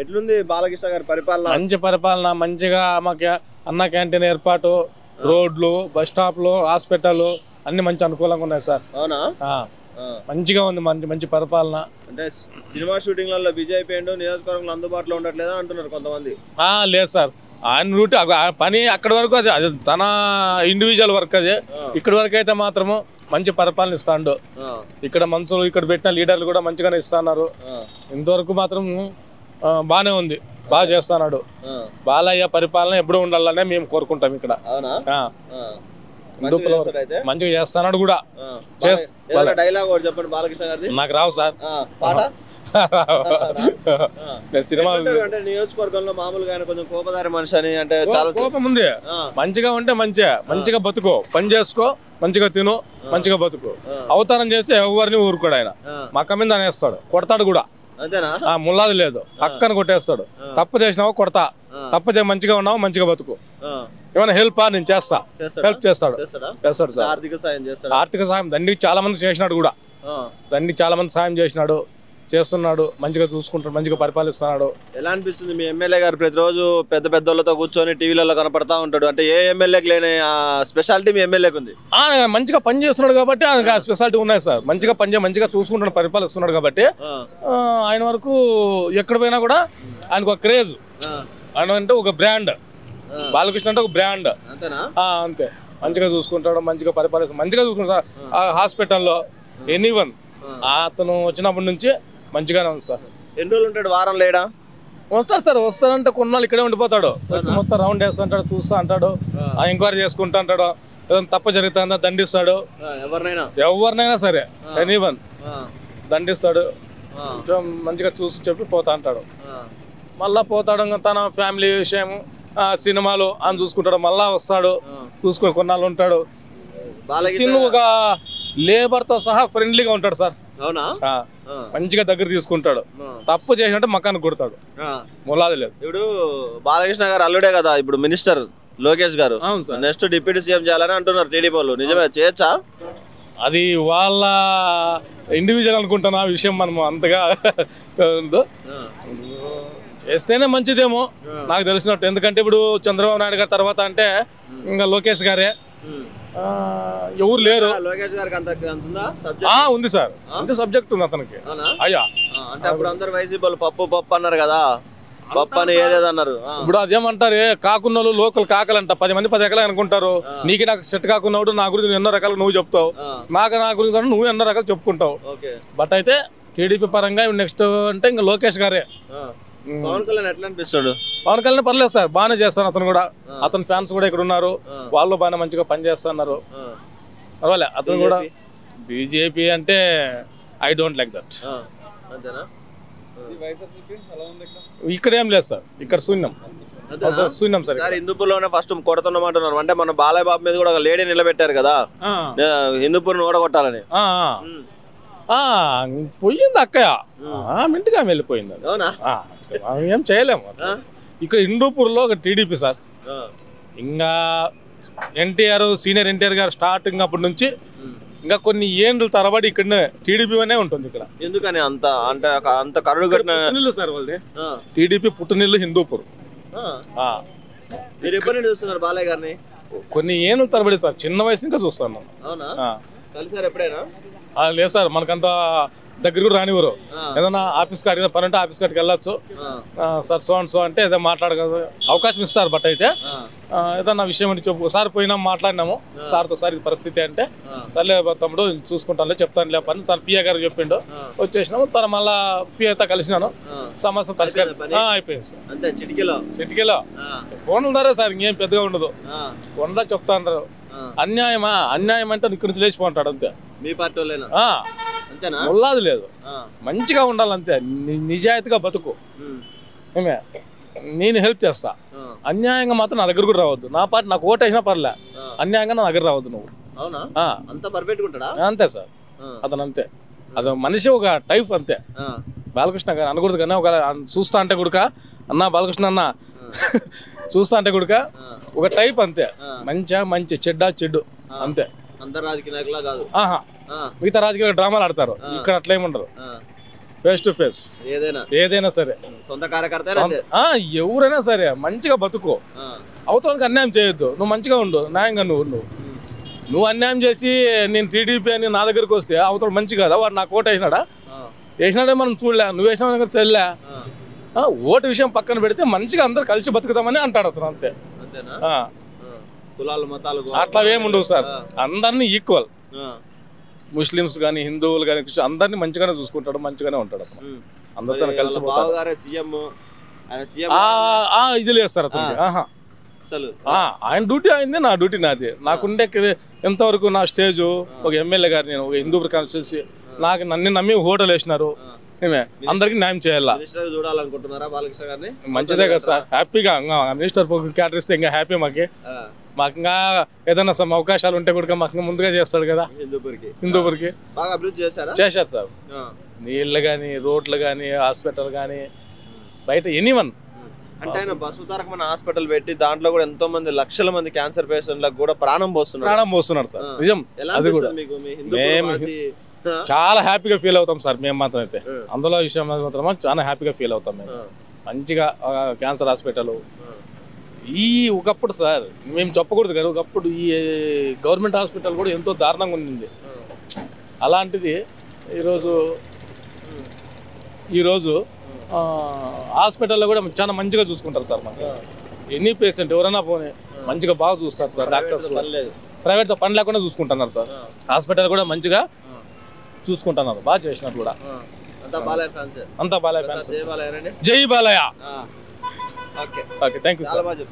ఎట్లుంది బాలకృష్ణ గారి పరిపాలన? మంచి పరిపాలన, మంచిగా మాకు అన్న క్యాంటీన్ ఏర్పాటు, రోడ్లు, బస్ స్టాప్లు, హాస్పిటల్ అన్ని మంచి అనుకూలంగా ఉన్నాయి సార్. అవునా? మంచిగా ఉంది, మంచి పరిపాలన. అంటే సినిమా షూటింగ్లలో బిజెపి ఏంటో నియోజకవర్గంలో అందుబాటులో ఉండట్లేదా అంటున్నారు కొంతమంది. లేదు సార్, ఆయన రూట్ పని అక్కడి వరకు అది తన ఇండివిజువల్ వర్క్ అది. ఇక్కడి వరకు అయితే మాత్రము మంచి పరిపాలన ఇస్తాడు. ఇక్కడ మనుషులు ఇక్కడ పెట్టిన లీడర్లు కూడా మంచిగానే ఇస్తున్నారు. ఇంతవరకు మాత్రం బానే ఉంది, బాగా చేస్తున్నాడు. బాలయ్య పరిపాలన ఎప్పుడు ఉండాలనే మేము కోరుకుంటాం ఇక్కడ. మంచిగా చేస్తున్నాడు కూడా. డైలాగ్ ఒకటి చెప్పండి బాలకృష్ణ గారిది. నాకు రావు సార్ పాట. సినిమా అంటే నియోజకవర్గంలో మామూలుగా కొంచెం కోపదారి మనిషి అని, అంటే చాలా కోపం ఉంది. మంచిగా ఉంటే మంచిగా బతుకో, పని చేసుకో, మంచిగా తిను, మంచిగా బతుకు. అవతారం చేస్తే ఎవరిని ఊరుకోడు ఆయన. మక్క మీద అనేస్తాడు, కొడతాడు కూడా. అంతేనా? ముల్లాది లేదు, పక్కన కొట్టేస్తాడు. తప్పు చేసినావో కొడతా, తప్పు మంచిగా ఉన్నావు, మంచిగా బతుకు. ఏమైనా హెల్ప్ నేను చేస్తా, హెల్ప్ చేస్తాడు సార్. ఆర్థిక సాయం దండికి చాలా మంది చేసినాడు కూడా. దండికి చాలా మంది సాయం చేస్తున్నాడు. మంచిగా చూసుకుంటాడు, మంచిగా పరిపాలిస్తున్నాడు. ఎలా అనిపిస్తుంది మీ ఎమ్మెల్యే గారు? ప్రతిరోజు పెద్ద పెద్దోళ్ళతో కూర్చొని టీవీలలో కనపడతా ఉంటాడు. అంటే ఏ ఎమ్మెల్యేకి లేని స్పెషాలిటీ మీ ఎమ్మెల్యేకి ఉంది. మంచిగా పని చేస్తున్నాడు కాబట్టి ఆయనకు స్పెషాలిటీ ఉన్నాయి సార్. మంచిగా మంచిగా చూసుకుంటాడు, పరిపాలిస్తున్నాడు కాబట్టి ఆయన వరకు ఎక్కడ పోయినా కూడా ఆయనకు ఒక క్రేజ్. ఆయన అంటే ఒక బ్రాండ్, బాలకృష్ణ అంటే ఒక బ్రాండ్. అంతే. మంచిగా చూసుకుంటాడు, మంచిగా పరిపాలిస్తాడు, మంచిగా చూసుకుంటాడు. హాస్పిటల్లో ఎనీవన్ అతను వచ్చినప్పటి నుంచి మంచిగానే ఉంది సార్. ఎన్ని రోజులు ఉంటాడు? వారం లేడా? వస్తాడు సార్. వస్తాడంటే కొన్నాళ్ళు ఇక్కడే ఉండిపోతాడు. మొత్తం రౌండ్ వేస్తుంటాడు, చూస్తూ అంటాడు, ఎంక్వైరీ చేసుకుంటా అంటాడు. ఏదైనా తప్పు జరుగుతుందా దండిస్తాడు. ఎవరినైనా సరే ఎనీవన్ దండిస్తాడు. మంచిగా చూసి చెప్పి పోతా అంటాడు. మళ్ళా పోతాడు, తన ఫ్యామిలీ విషయం, సినిమాలు అని చూసుకుంటాడు. మళ్ళా వస్తాడు, చూసుకొని కొన్నాళ్ళు ఉంటాడు. ఒక లేబర్తో సహా ఫ్రెండ్లీగా ఉంటాడు సార్. అవునా? మంచిగా దగ్గర తీసుకుంటాడు. తప్పు చేసినట్టు మకానికి కొడతాడు. ములాది లేదు. ఇప్పుడు బాలకృష్ణ గారు అల్లుడే కదా ఇప్పుడు మినిస్టర్ లోకేష్ గారు. నెక్స్ట్ డిప్యూటీ సీఎం చేయాలని అంటున్నారు టీడీపీ వాళ్ళు. నిజమే? చేయొచ్చా? అది వాళ్ళ ఇండివిజువల్ అనుకుంటాను ఆ విషయం. మనం అంతగా చేస్తేనే మంచిదేమో నాకు తెలిసినట్టు. ఎందుకంటే ఇప్పుడు చంద్రబాబు నాయుడు గారి తర్వాత అంటే ఇంకా లోకేష్ గారే. ఎవరు లేరు. లోకేష్ గారికి ఉంది సార్, అంతే సబ్జెక్ట్ ఉంది అతనికి. అయ్యా అంటే అప్పుడు అందరు వైసీపీ పప్పు అన్నారు కదా, పప్పు అని ఏదేదన్నారు. ఇప్పుడు అదేమంటారు, కాకున్నోళ్ళు లోకల్ కాకలంట. 10 మంది 10 రకాలు అనుకుంటారు. నీకు నాకు సెట్ కాకున్నాడు, నా గురించి ఎన్నో రకాలు నువ్వు చెప్తావు, నా గురించి నువ్వు ఎన్నో రకాలు చెప్పుకుంటావు. బట్ అయితే టీడీపీ పరంగా నెక్స్ట్ అంటే ఇంకా లోకేష్ గారే. పవన్ కళ్యాణ్ ఎట్లా అనిపిస్తాడు? పవన్ కళ్యాణ్ పర్లేదు సార్, బాగానే చేస్తాను. అతను కూడా, అతని ఫ్యాన్స్ కూడా ఇక్కడ ఉన్నారు. వాళ్ళు బాగానే మంచిగా పని చేస్తున్నారు. పర్వాలే. అతను కూడా బీజేపీ అంటే ఐ డోంట్ లైక్ దట్. ఇక్కడ ఏం లేదు సార్, ఇక్కడ శూన్యం సార్. హిందూపూర్లోనే ఫస్ట్ కొడుతున్నామంటున్నారు. అంటే మన బాలయ్య బాబు మీద కూడా ఒక లేడీ నిలబెట్టారు కదా, హిందూపూర్ని ఓడగొట్టాలని. పోయింది అక్కయ్య, ఇంటికి ఆమె వెళ్ళిపోయింది. ఏం చేయలేము. ఇక్కడ హిందూపూర్లో ఒక టీడీపీ సార్. ఇంకా ఎన్టీఆర్, సీనియర్ ఎన్టీఆర్ గారు స్టార్టింగ్ అప్పటి నుంచి ఇంకా కొన్ని ఏండ్ల తరబడి ఇక్కడ టీడీపీ అనే ఉంటుంది ఇక్కడ. ఎందుకని అంత అంటే అంత కరుడు కట్టిన సార్ వాళ్ళది. టీడీపీ పుట్టినిల్లు హిందూపూర్. మీరు ఎప్పటి నుంచి చూస్తున్నారు బాలయ్య గారిని? కొన్ని ఏండ్ల తరబడి సార్, చిన్న వయసు ఇంకా చూస్తాను. అవునా? కలిసారు ఎప్పుడైనా? లేదు సార్, మనకంతా దగ్గర కూడా రానివ్వరు. ఏదైనా ఆఫీస్ కాడికి ఏదైనా పని అంటే ఆఫీస్ కాడికి వెళ్ళొచ్చు. సార్ సో అండ్ సో అంటే ఏదో మాట్లాడగలరు, అవకాశం ఇస్తారు. బట్ అయితే ఏదన్నా విషయం అని చెప్పు, సార్ పోయినా మాట్లాడినాము సార్తో, సార్ ఇది పరిస్థితి అంటే సర్లే తమ్ముడు చూసుకుంటానులే, చెప్తానులే పని తన పిఏ గారు చెప్పిండు. వచ్చేసినాము, తన మళ్ళా పిఏతో కలిసినాను, సమస్య పరిష్కారం అయిపోయింది సార్. అంతే చిటికీలో ఫోన్ల ద్వారా సార్, ఇంకేం పెద్దగా ఉండదు. ఫోన్లో చెప్తా అంటారు. అన్యాయమా? అన్యాయం అంటే ఇక్కడ నుంచి లేచిపోంటాడు అంతే. మీ పార్టీ వాళ్ళేనా? అంతేనా? ముల్లాది లేదు, మంచిగా ఉండాలంతే, నిజాయితీగా బతుకు. ఏమే నేను హెల్ప్ చేస్తా, అన్యాయంగా మాత్రం నా దగ్గర కూడా రావద్దు. నా పార్టీ నాకు ఓటు వేసినా పర్లే, అన్యాయంగా నా దగ్గర రావద్దు నువ్వు. అంతే సార్, అతను అంతే. అది మనిషి ఒక టైప్ అంతే. బాలకృష్ణ గారు అనకూడదు కానీ ఒక చూస్తా అంటే గుడక అన్న బాలకృష్ణ అన్న చూస్తా అంటే గుడక ఒక టైప్ అంతే. మంచి చెడ్డు అంతే. మిగతా రాజకీయ డ్రామాలు ఆడతారు, ఇక్కడ అట్లా ఏముండదు. ఫేస్ టు ఫేస్ ఏదైనా సరే సొంత కార్యకర్త ఎవరైనా సరే మంచిగా బతుకో, అవతలకి అన్యాయం చేయొద్దు, నువ్వు మంచిగా ఉండు, న్యాయంగా నువ్వు అన్యాయం చేసి నేను టీడీపీ అని నా దగ్గరకు వస్తే అవతల మంచి కదా, వాడు నాకు ఓటు వేసినాడే మనం చూడలే, నువ్వు వేసినా తెలియలే. ఓటు విషయం పక్కన పెడితే మంచిగా అందరు కలిసి బతుకుతామని అంటాడు అతను, అంతే. అట్లా ఏముండవు సార్, అందరినీ ఈక్వల్, ముస్లిమ్స్ కానీ హిందువులు కానీ అందరినీ మంచిగానే చూసుకుంటాడు, మంచిగానే ఉంటాడు అతను, అందరితో కలిసి ఇది లేదు సార్ అతనికి. ఆయన డ్యూటీ అయింది, నా డ్యూటీ నాది. నాకుండే ఎంతవరకు నా స్టేజ్ ఒక ఎమ్మెల్యే గారు, నేను ఒక హిందూ కాన్స్టిట్యూన్సీ, నాకు నన్ను నమ్మి హోటల్ వేసినారు, అందరికి న్యాయం చేయాలా. మంచిదే కదా సార్, హ్యాపీగా మినిస్టర్ క్యాడర్ ఇస్తే ఇంకా హ్యాపీ మాకు ఇంకా ఏదైనా అవకాశాలు ఉంటే కూడా మాకు ముందుగా చేస్తాడు కదా. హిందూపూర్కి చేశారు సార్, నీళ్ళు కానీ, రోడ్లు కానీ, హాస్పిటల్ కానీ, బయట ఎనీవన్. అంటే ఆయన బసవతారకమైన హాస్పిటల్ పెట్టి దాంట్లో కూడా ఎంతో మంది లక్షల మంది క్యాన్సర్ పేషెంట్లకు కూడా ప్రాణం పోస్తున్నారు సార్. నిజం, అది కూడా మేము చాలా హ్యాపీగా ఫీల్ అవుతాం సార్. మేము మాత్రం అయితే అందులో విషయం మాత్రం చాలా హ్యాపీగా ఫీల్ అవుతాం మేము. మంచిగా క్యాన్సర్ హాస్పిటల్ ఈ ఒకప్పుడు సార్ మేము చెప్పకూడదు కానీ ఒకప్పుడు ఈ గవర్నమెంట్ హాస్పిటల్ కూడా ఎంతో దారుణంగా ఉంది. అలాంటిది ఈరోజు హాస్పిటల్లో కూడా చాలా మంచిగా చూసుకుంటారు సార్. మాకు ఎనీ పేషెంట్ ఎవరైనా పోనీ మంచిగా బాగా చూస్తారు సార్. డాక్టర్స్ ప్రైవేట్తో పని లేకుండా చూసుకుంటున్నారు సార్. హాస్పిటల్ కూడా మంచిగా చూసుకుంటున్నారు, బాగా చేసినారు కూడా. అంతా బాలయ్య ఫ్యాన్స్. జై Balayya. Okay, thank you sir.